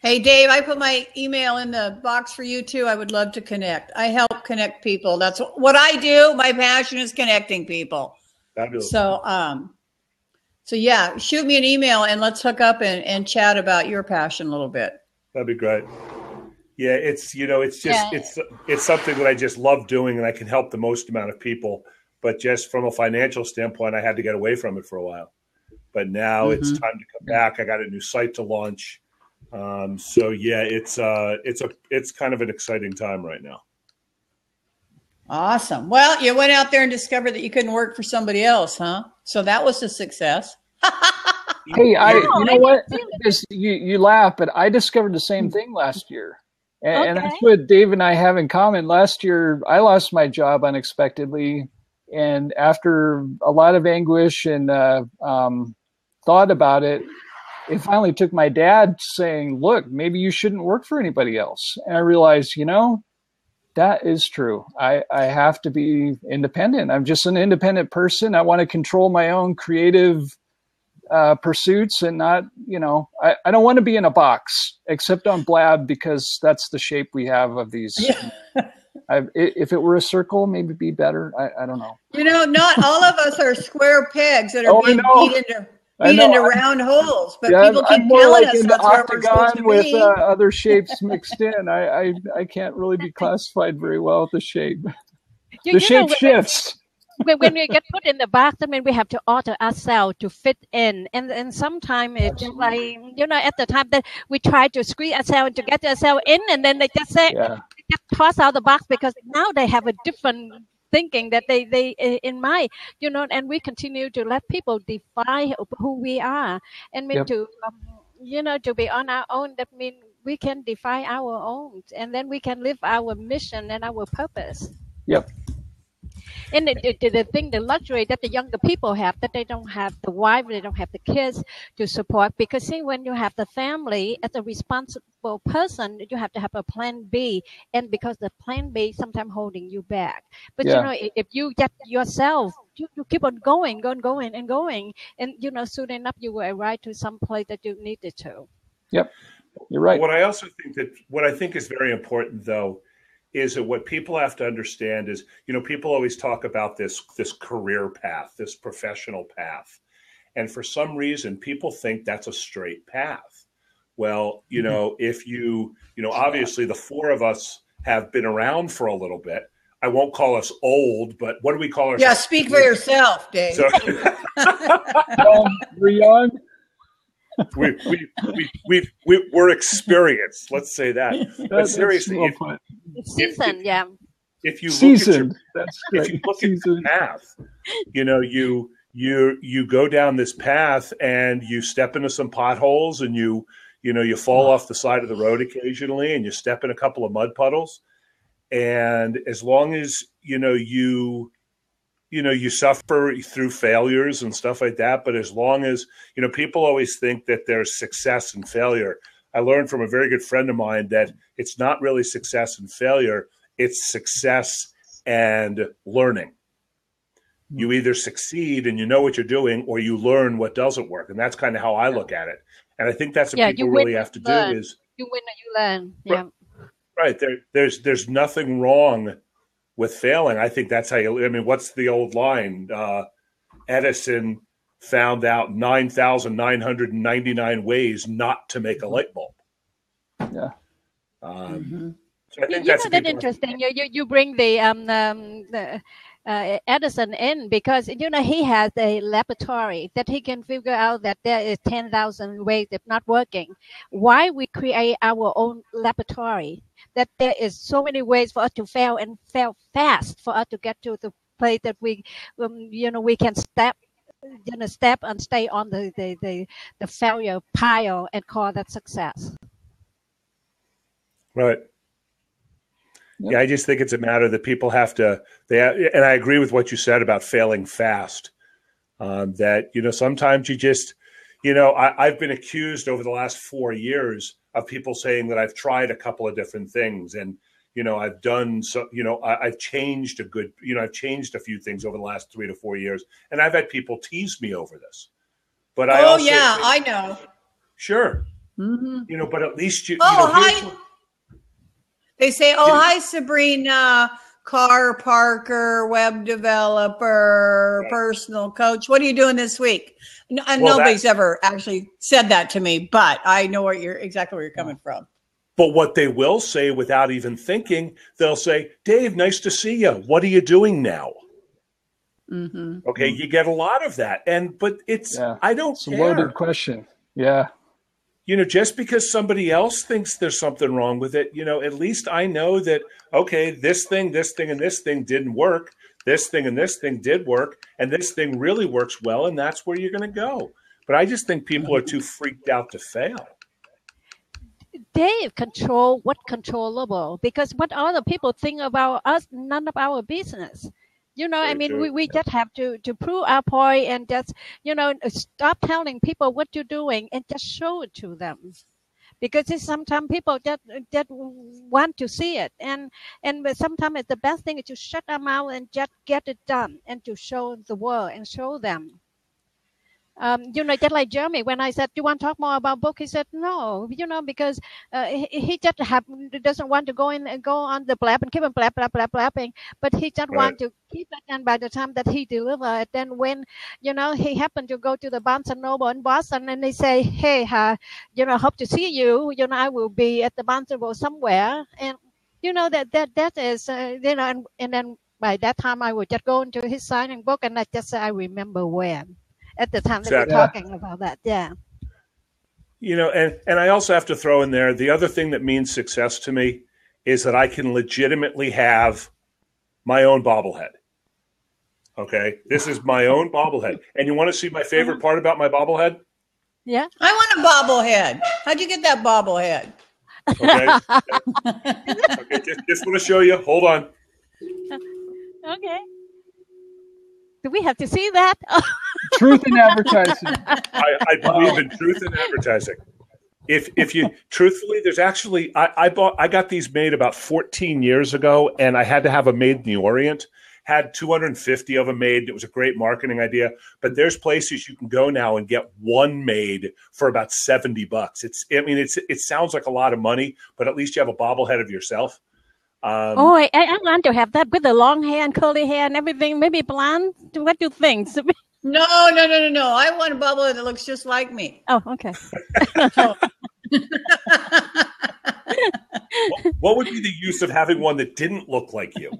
Hey, Dave, I put my email in the box for you too. I would love to connect. I help connect people. That's what I do. My passion is connecting people. Fabulous. So yeah, shoot me an email and let's hook up and chat about your passion a little bit. That'd be great. Yeah, it's something that I just love doing and I can help the most amount of people. But just from a financial standpoint, I had to get away from it for a while. But now it's time to come back. I got a new site to launch. So yeah, it's kind of an exciting time right now. Awesome. Well, you went out there and discovered that you couldn't work for somebody else, huh? So that was a success. Hey, you know what? You laugh, but I discovered the same thing last year. And that's what Dave and I have in common. Last year, I lost my job unexpectedly. And after a lot of anguish and thought about it, it finally took my dad saying, look, maybe you shouldn't work for anybody else. And I realized, that is true. I have to be independent. I'm just an independent person. I want to control my own creative pursuits and not, I don't want to be in a box except on Blab because that's the shape we have of these. Yeah. If it were a circle, maybe it'd be better. I don't know. Not all of us are square pegs that are being beat into round holes, but people keep telling us that's where we're supposed to be. With other shapes mixed in. I can't really be classified very well with the shape. The shape shifts. When we get put in the box, we have to alter ourselves to fit in, and sometimes it's like at the time that we try to squeeze ourselves to get ourselves in, and then they just say, just toss out the box because now they have a different thinking that they in mind, and we continue to let people define who we are, and to be on our own. That means we can define our own, and then we can live our mission and our purpose. Yep. And the luxury that the younger people have, that they don't have the wife, they don't have the kids to support. Because see, when you have the family as a responsible person, you have to have a plan B. And because the plan B sometimes holding you back. But if you get yourself, you keep on going, and soon enough you will arrive to some place that you needed to. Yep, you're right. What I think is very important though is that what people have to understand is, people always talk about this career path, this professional path. And for some reason, people think that's a straight path. Well, if obviously the four of us have been around for a little bit. I won't call us old, but what do we call ourselves? Yeah, speak for yourself, Dave. So, we're young. We're experienced. Let's say that. But seriously, if you look at your path, you go down this path and you step into some potholes and you fall off the side of the road occasionally and you step in a couple of mud puddles. And as long as, you suffer through failures and stuff like that. But as long as, people always think that there's success and failure. I learned from a very good friend of mine that it's not really success and failure. It's success and learning. You either succeed and you know what you're doing, or you learn what doesn't work. And that's kind of how I look at it. And I think that's what people really have to do is you win and you learn. Yeah. Right. There's nothing wrong with failing. I think that's how what's the old line? Edison found out 9,999 ways not to make a light bulb. Yeah. So I think that's interesting. You bring the Edison in because he has a laboratory that he can figure out that there is 10,000 ways if not working. Why we create our own laboratory? That there is so many ways for us to fail and fail fast for us to get to the place that we can step and stay on the failure pile and call that success. Right. Yeah, I just think it's a matter that people have to. And I agree with what you said about failing fast. That sometimes you just, I've been accused over the last 4 years of people saying that I've tried a couple of different things, and I've done so. I've changed I've changed a few things over the last 3 to 4 years, and I've had people tease me over this. But I know. Sure. Mm-hmm. But at least hi. They say, hi, Sabrina, car parker, web developer, personal coach. What are you doing this week? And nobody's ever actually said that to me, but I know exactly where you're coming from. But what they will say without even thinking, they'll say, Dave, nice to see you. What are you doing now? Mm-hmm. Okay, you get a lot of that. But I don't care. It's a loaded question. Yeah. Just because somebody else thinks there's something wrong with it, at least I know that, okay, this thing, and this thing didn't work. This thing and this thing did work. And this thing really works well. And that's where you're going to go. But I just think people are too freaked out to fail. They control what's controllable, because what other people think about us, none of our business. We just have to prove our point and just, stop telling people what you're doing and just show it to them. Because sometimes people that want to see it. And sometimes the best thing is to shut them out and just get it done and to show the world and show them. Just like Jeremy, when I said, do you want to talk more about book? He said, no, because he just doesn't want to go on the blab and keep on blabbing, but he just want to keep it. And by the time that he delivered, then when, he happened to go to the Barnes & Noble in Boston and they say, hey, hope to see you, I will be at the Barnes & Noble somewhere. And, that is, and then by that time I would just go into his signing book and I just say, I remember when. At the time that we're talking about that, yeah. And I also have to throw in there, the other thing that means success to me is that I can legitimately have my own bobblehead. Okay? This is my own bobblehead. And you want to see my favorite part about my bobblehead? Yeah. I want a bobblehead. How'd you get that bobblehead? Okay. Just want to show you. Hold on. Okay. Do we have to see that? Truth in advertising. I believe in truth in advertising. If you truthfully, there's actually I got these made about 14 years ago, and I had to have them made in the Orient. Had 250 of them made. It was a great marketing idea. But there's places you can go now and get one made for about $70. It sounds like a lot of money, but at least you have a bobblehead of yourself. I want to have that with the long hair and curly hair and everything. Maybe blonde. What do you think? No. I want a bobblehead that looks just like me. Oh, okay. What would be the use of having one that didn't look like you?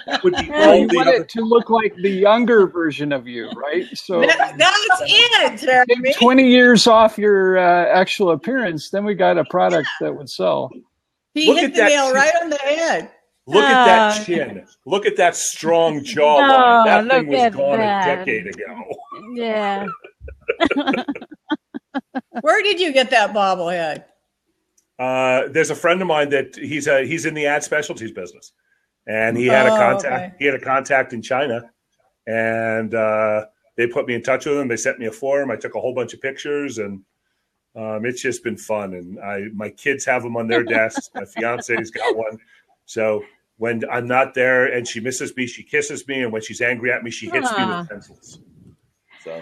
That would be You want it to look like the younger version of you, right? So that's it, Jeremy. take 20 years off your actual appearance, then we got a product that would sell. He Look hit at the that nail chin. right on the head. Look at that chin. Look at that strong jawline. That thing look was at gone that. a decade ago. Yeah. Where did you get that bobblehead? There's a friend of mine that he's in the ad specialties business, and he had a contact. Okay. He had a contact in China, and they put me in touch with him. They sent me a form. I took a whole bunch of pictures, and it's just been fun. And my kids have them on their desks. My fiance's got one. So when I'm not there and she misses me, she kisses me, and when she's angry at me, she hits me with pencils. So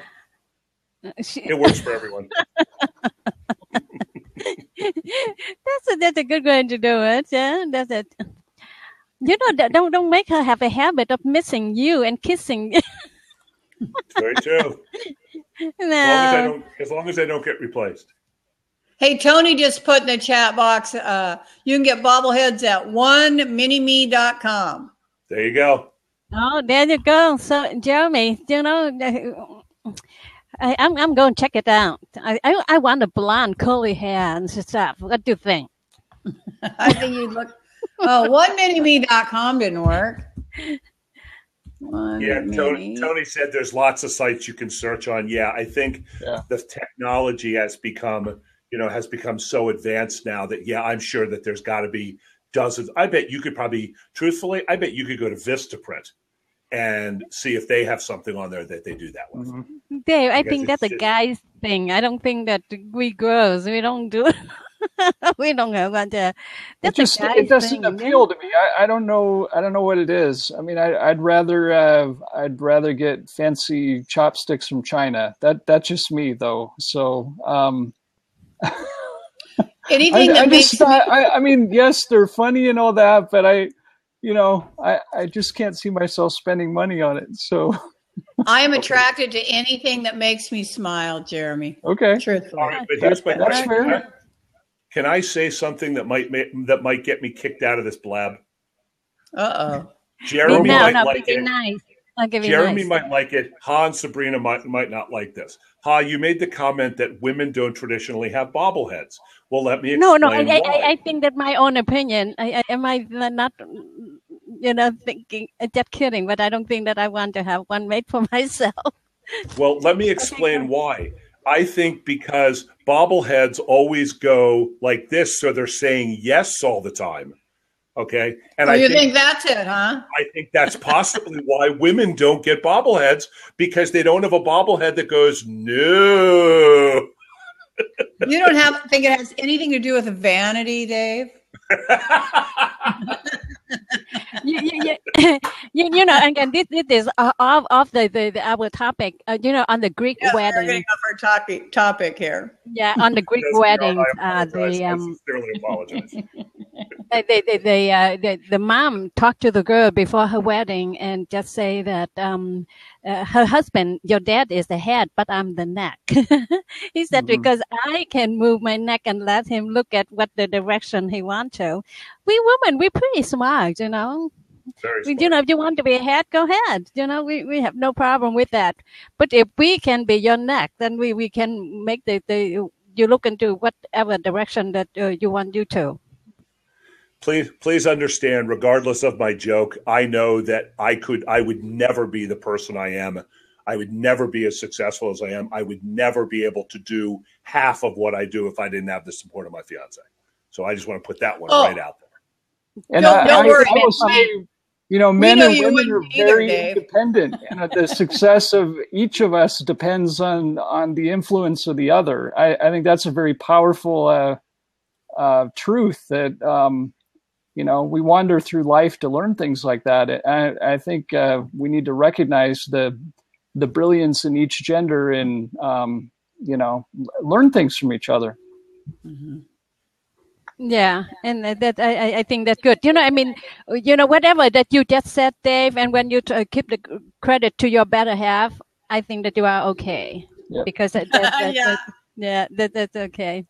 it works for everyone. That's a good way to do it. Yeah, that's it. You know, don't make her have a habit of missing you and kissing. Very true. No. As long as I don't get replaced. Hey, Tony just put in the chat box, you can get bobbleheads at oneminime.com. There you go. Oh, there you go. So, Jeremy, you know, I'm going to check it out. I want a blonde, curly hair and stuff. What do you think? I think you'd look. Oh, oneminime.com didn't work. Tony said there's lots of sites you can search on. Yeah, I think the technology has become so advanced now that, I'm sure that there's got to be dozens. I bet you could go to Vistaprint and see if they have something on there that they do that with. Dave, I think that's a guy's thing. I don't think that we girls, we don't do it. We don't have one there. It doesn't appeal to me. I don't know what it is. I mean, I'd rather get fancy chopsticks from China. That's just me though. So anything I mean, yes, they're funny and all that, but I just can't see myself spending money on it. So I am attracted to anything that makes me smile, Jeremy. Okay. Truthfully. All right, but here's my That's question. fair. Can I say something that might get me kicked out of this blab? Uh-oh. Jeremy might like it. Nice. I'll give you Jeremy nice. might like it. Ha and Sabrina might not like this. Ha, you made the comment that women don't traditionally have bobbleheads. Well, let me explain why. I think that my own opinion. I might not, thinking, just kidding, but I don't think that I want to have one made for myself. Well, let me explain why. I think because bobbleheads always go like this, so they're saying yes all the time. Okay. And I think that's it, huh? I think that's possibly why women don't get bobbleheads, because they don't have a bobblehead that goes, no. You don't think it has anything to do with vanity, Dave? You know, again, this is off the our topic. On the Greek wedding. We're getting off our topic here. Yeah, on the Greek wedding, I sincerely apologize. the mom talked to the girl before her wedding and just say that her husband, your dad is the head, but I'm the neck. He said, because I can move my neck and let him look at what the direction he wants to. We women, we're pretty smart, you know. Very smart. You know, if you want to be a head, go ahead. You know, we have no problem with that. But if we can be your neck, then we can make you look into whatever direction that you want you to. Please understand, regardless of my joke, I know that I would never be the person I am. I would never be as successful as I am. I would never be able to do half of what I do if I didn't have the support of my fiance. So I just want to put that one right out there. And don't worry. I will say, men and women are very independent, and the success of each of us depends on the influence of the other. I think that's a very powerful truth that, we wander through life to learn things like that. I think we need to recognize the brilliance in each gender and, learn things from each other. Mm-hmm. Yeah, and that I think that's good. I mean, whatever that you just said, Dave, and when you keep the credit to your better half, I think that you are okay. Yep. Because that's okay.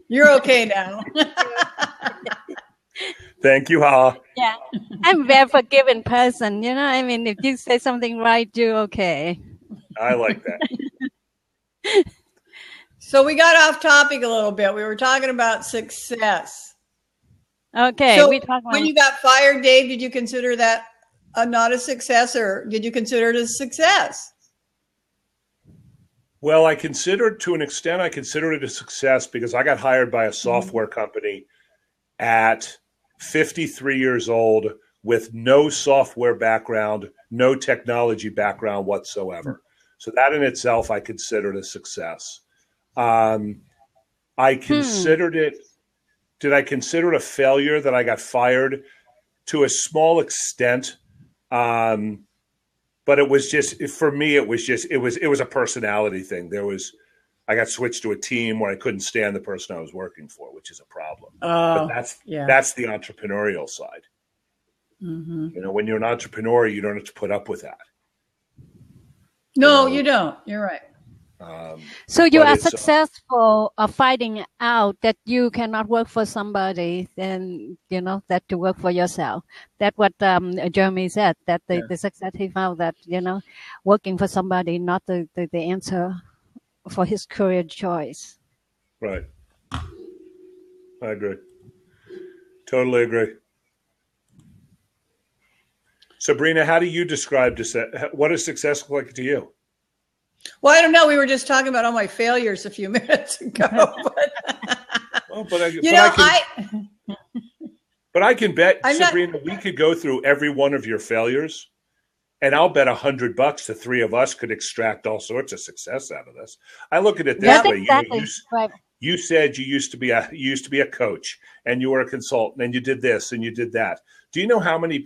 You're okay now. Thank you, Ha. Yeah, I'm a very forgiving person. I mean, if you say something right, you're okay. I like that. So we got off topic a little bit. We were talking about success. Okay. So when you got fired, Dave, did you consider that not a success, or did you consider it a success? Well, to an extent, I consider it a success because I got hired by a software company at 53 years old with no software background, no technology background whatsoever. So that in itself, I considered a success. I considered it. Did I consider it a failure that I got fired? To a small extent. But it was just, for me, it was a personality thing. I got switched to a team where I couldn't stand the person I was working for, which is a problem. But that's the entrepreneurial side. Mm-hmm. When you're an entrepreneur, you don't have to put up with that. No, you don't. You're right. So you are successful of finding out that you cannot work for somebody, then that to work for yourself. That's what Jeremy said. That the success he found that working for somebody not the answer for his career choice. Right. I agree. Totally agree. Sabrina, how do you describe what is success like to you? Well, I don't know. We were just talking about all my failures a few minutes ago. But I can bet, Sabrina, we could go through every one of your failures, and I'll bet $100 the three of us could extract all sorts of success out of this. I look at it this way. Exactly. You said you used to be a coach, and you were a consultant, and you did this and you did that. Do you know how many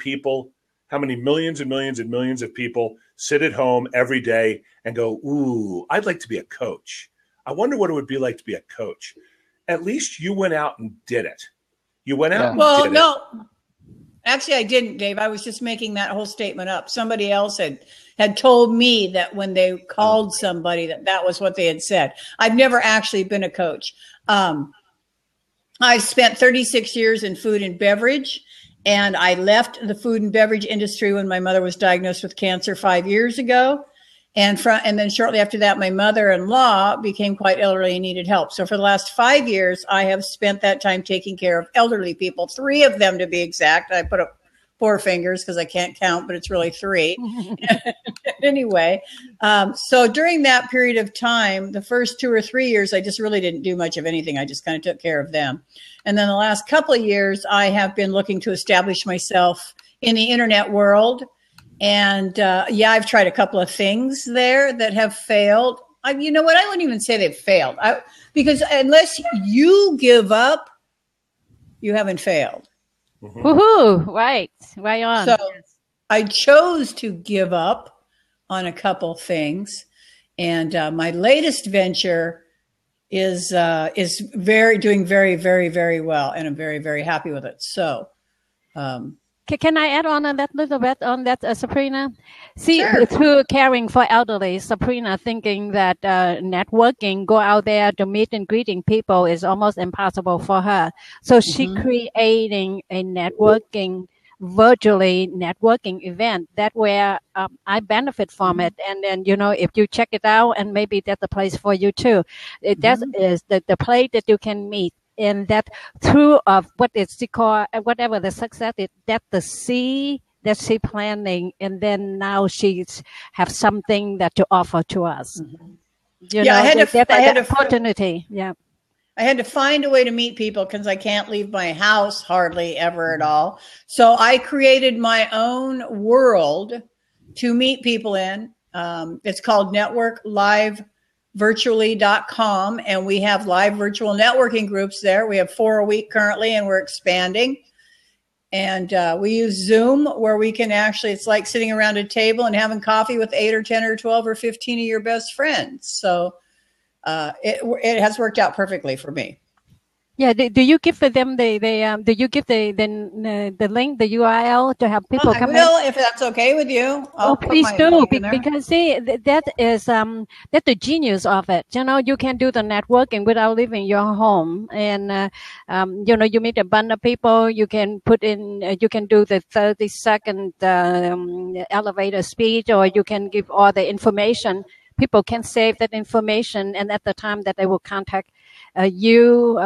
millions and millions and millions of people sit at home every day and go, ooh, I'd like to be a coach. I wonder what it would be like to be a coach. At least you went out and did it. You went out and did it. Well, no. Actually, I didn't, Dave. I was just making that whole statement up. Somebody else had told me that when they called somebody that was what they had said. I've never actually been a coach. I spent 36 years in food and beverage. And I left the food and beverage industry when my mother was diagnosed with cancer 5 years ago. And then shortly after that, my mother-in-law became quite elderly and needed help. So for the last 5 years, I have spent that time taking care of elderly people, 3 of them to be exact. I put up 4 fingers because I can't count, but it's really 3. Anyway, so during that period of time, the first 2 or 3 years, I just really didn't do much of anything. I just kind of took care of them. And then the last couple of years, I have been looking to establish myself in the internet world. And I've tried a couple of things there that have failed. You know what? I wouldn't even say they've failed because unless you give up, you haven't failed. Mm-hmm. Woohoo! Right on. So I chose to give up on a couple things, and my latest venture is doing very, very, very well, and I'm very, very happy with it. So, can I add on that little bit on that, Sabrina? See, sure. Through caring for elderly, Sabrina thinking that networking, go out there to meet and greeting people is almost impossible for her. So she creating a virtually networking event that where I benefit from it. And then, if you check it out, and maybe that's the place for you too. That is the place that you can meet. And that through of what is she called, whatever the success is, that the seed that she planning, and then now she's have something that to offer to us. I had to opportunity. Yeah. I had to find a way to meet people because I can't leave my house hardly ever at all. So I created my own world to meet people in. It's called networklivvirtually.com, and we have live virtual networking groups there. We have 4 a week currently, and we're expanding. And we use Zoom, where we can it's like sitting around a table and having coffee with 8 or 10 or 12 or 15 of your best friends. So it has worked out perfectly for me. Yeah, do you give them do you give the link, the URL to have people I come in? will, if that's okay with you. I'll put Please my do, link in there. because see, that is that's the genius of it. You know, you can do the networking without leaving your home, and you know, you meet a bunch of people. You can put in, you can do the 30-second elevator speech, or you can give all the information. People can save that information, and at the time that they will contact you,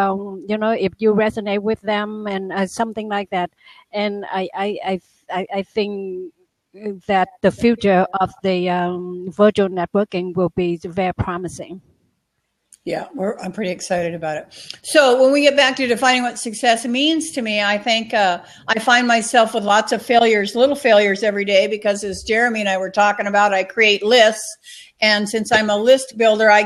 you know, if you resonate with them, and something like that. And I think that the future of the virtual networking will be very promising. Yeah, I'm pretty excited about it. So when we get back to defining what success means to me, I think I find myself with lots of failures, little failures every day, because as Jeremy and I were talking about, I create lists. And since I'm a list builder, I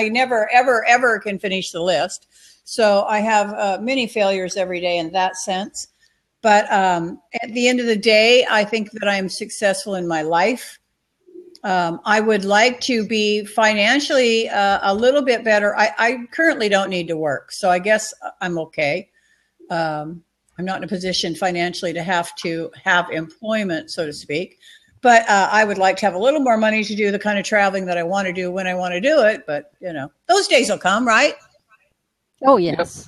never, ever, ever can finish the list. So I have many failures every day in that sense. But at the end of the day, I think that I am successful in my life. I would like to be financially a little bit better. I currently don't need to work, so I guess I'm okay. I'm not in a position financially to have employment, so to speak. But I would like to have a little more money to do the kind of traveling that I want to do when I want to do it. But, you know, those days will come, right? Oh, yes.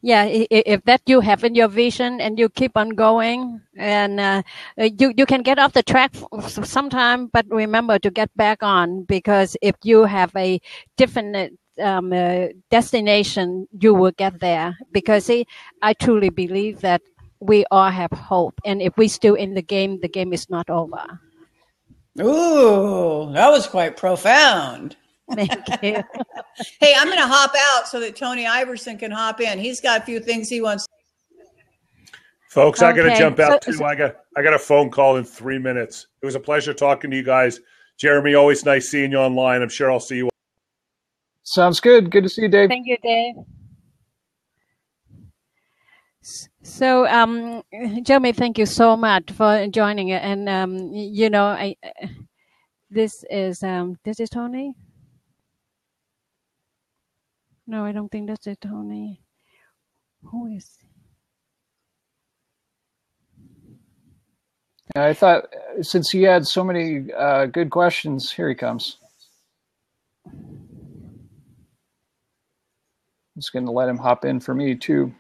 Yeah, if that you have in your vision and you keep on going, and you can get off the track sometime, but remember to get back on, because if you have a different destination, you will get there. Because see, I truly believe that we all have hope, and if we're still in the game is not over. Ooh, that was quite profound. Thank you. Hey, I'm going to hop out so that Tony Iverson can hop in. He's got a few things he wants. Folks, I got to jump out too. I got a phone call in 3 minutes. It was a pleasure talking to you guys. Jeremy, always nice seeing you online. I'm sure I'll see you. Sounds good. Good to see you, Dave. Thank you, Dave. So, Jeremy, thank you so much for joining it. And you know, this is Tony. No, I don't think that's it, Tony. Who is? I thought since he had so many good questions, here he comes. I'm just going to let him hop in for me too.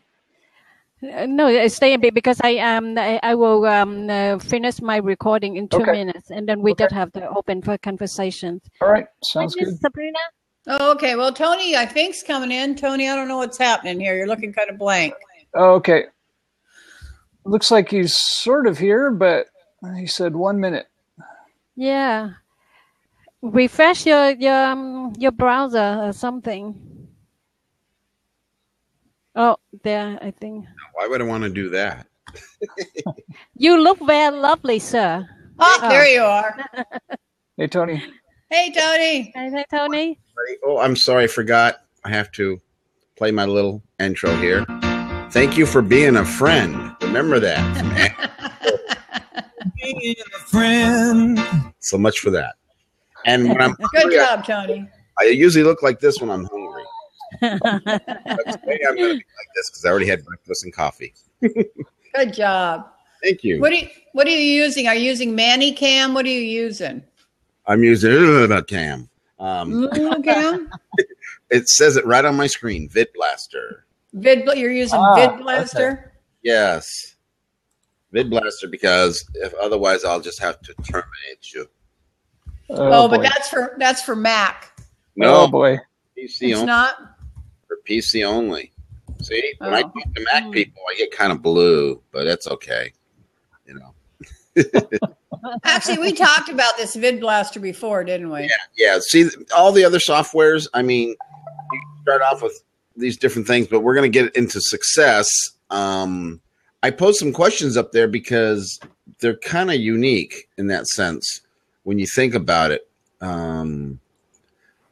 No, stay a bit, because I will finish my recording in 2 minutes, and then we just have to open for conversations. All right, sounds good. Sabrina. Oh, okay. Well, Tony, I think's coming in. Tony, I don't know what's happening here. You're looking kind of blank. Okay. Looks like he's sort of here, but he said 1 minute. Yeah. Refresh your browser or something. Oh, there, I think. Why would I want to do that? You look very lovely, sir. Oh, there you are. Hey, Tony. Hey, Tony. Hey, Tony. Oh, I'm sorry. I forgot. I have to play my little intro here. Thank you for being a friend. Remember that. Being a friend. So much for that. And when I'm good hungry, job, Tony. I usually look like this when I'm hungry. But today I'm going to be like this because I already had breakfast and coffee. Good job. Thank you. What are you using? Are you using ManyCam? What are you using? I'm using Cam. Cam? It says it right on my screen. VidBlaster. You're using VidBlaster? Okay. Yes. VidBlaster, because if otherwise I'll just have to terminate you. But that's for Mac. No, boy. PC it's only. not For PC only. See, when I talk to Mac people, I get kind of blue, but that's okay. You know. Actually, we talked about this VidBlaster before, didn't we? Yeah. See, all the other softwares, I mean, you start off with these different things, but we're going to get into success. I posed some questions up there because they're kind of unique in that sense when you think about it.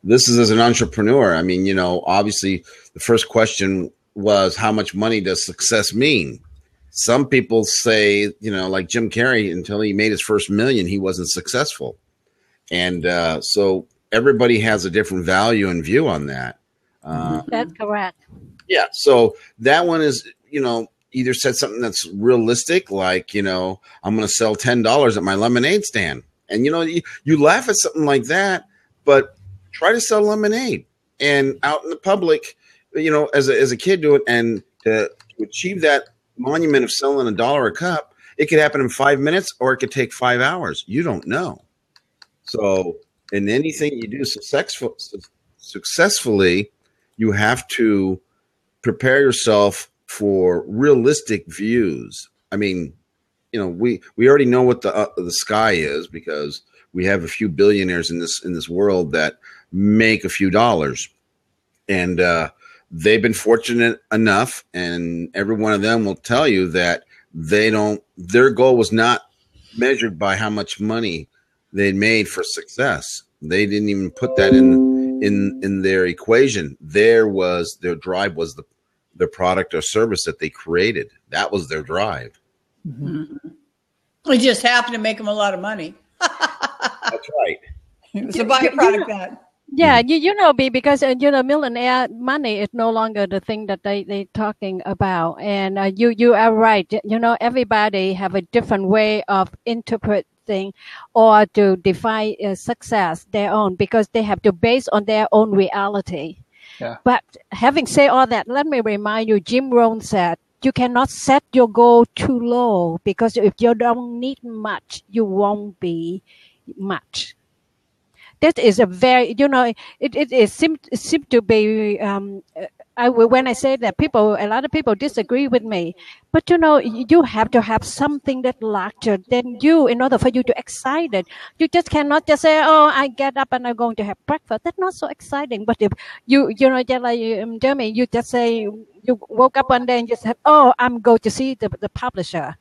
This is as an entrepreneur. I mean, you know, obviously the first question was, how much money does success mean? Some people say, you know, like Jim Carrey, until he made his first $1 million, he wasn't successful. And so everybody has a different value and view on that. That's correct. Yeah. So that one is, either said something that's realistic, like, I'm going to sell $10 at my lemonade stand. And, you laugh at something like that, but try to sell lemonade and out in the public, as a kid do it. And to achieve that monument of selling $1 a cup, it could happen in 5 minutes or it could take 5 hours. You don't know. So in anything you do successfully, you have to prepare yourself for realistic views. I mean, we already know what the sky is because we have a few billionaires in this world that make a few dollars, and they've been fortunate enough, and every one of them will tell you that their goal was not measured by how much money they'd made for success. They didn't even put that in their equation. Their drive was the product or service that they created. That was their drive. Mm-hmm. It just happened to make them a lot of money. That's right. It's a byproduct that. Yeah, because millionaire money is no longer the thing that they talking about, and you are right. Everybody have a different way of interpreting or to define success their own, because they have to base on their own reality. Yeah. But having said all that, let me remind you, Jim Rohn said, you cannot set your goal too low, because if you don't need much, you won't be much. That is a very, it seems to be, when I say that, a lot of people disagree with me. But, you have to have something that larger than you in order for you to excited. You just cannot just say, oh, I get up and I'm going to have breakfast. That's not so exciting. But if just like Jeremy, you just say, you woke up one day and you said, oh, I'm going to see the publisher.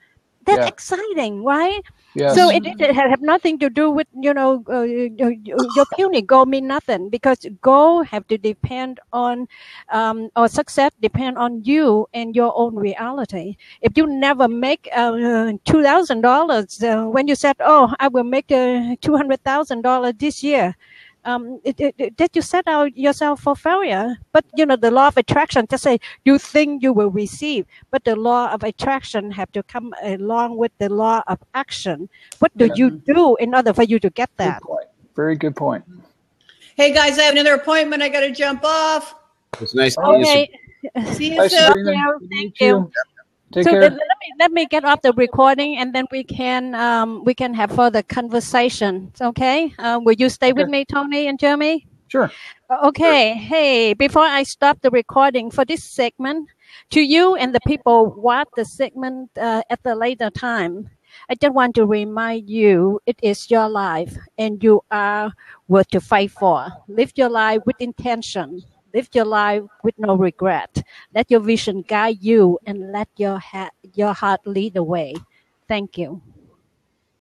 That's exciting, right? Yes. So it have nothing to do with, your puny goal mean nothing, because goal have to depend on, or success depend on you and your own reality. If you never make $2,000, when you said, oh, I will make $200,000 this year, that you set out yourself for failure. But the law of attraction just say you think you will receive, but the law of attraction have to come along with the law of action. What do you do in order for you to get that? Good point. Very good point. Hey guys, I have another appointment. I got to jump off. It's nice to meet you. See you Bye, soon. Sabrina. Thank you. Take so care. let me get off the recording, and then we can have further conversations. Okay? Will you stay with me, Tony and Jeremy? Sure. Okay. Hey, before I stop the recording for this segment, to you and the people watch the segment at the later time, I just want to remind you, it is your life, and you are worth to fight for. Live your life with intention. Live your life with no regret. Let your vision guide you, and let your heart lead the way. Thank you.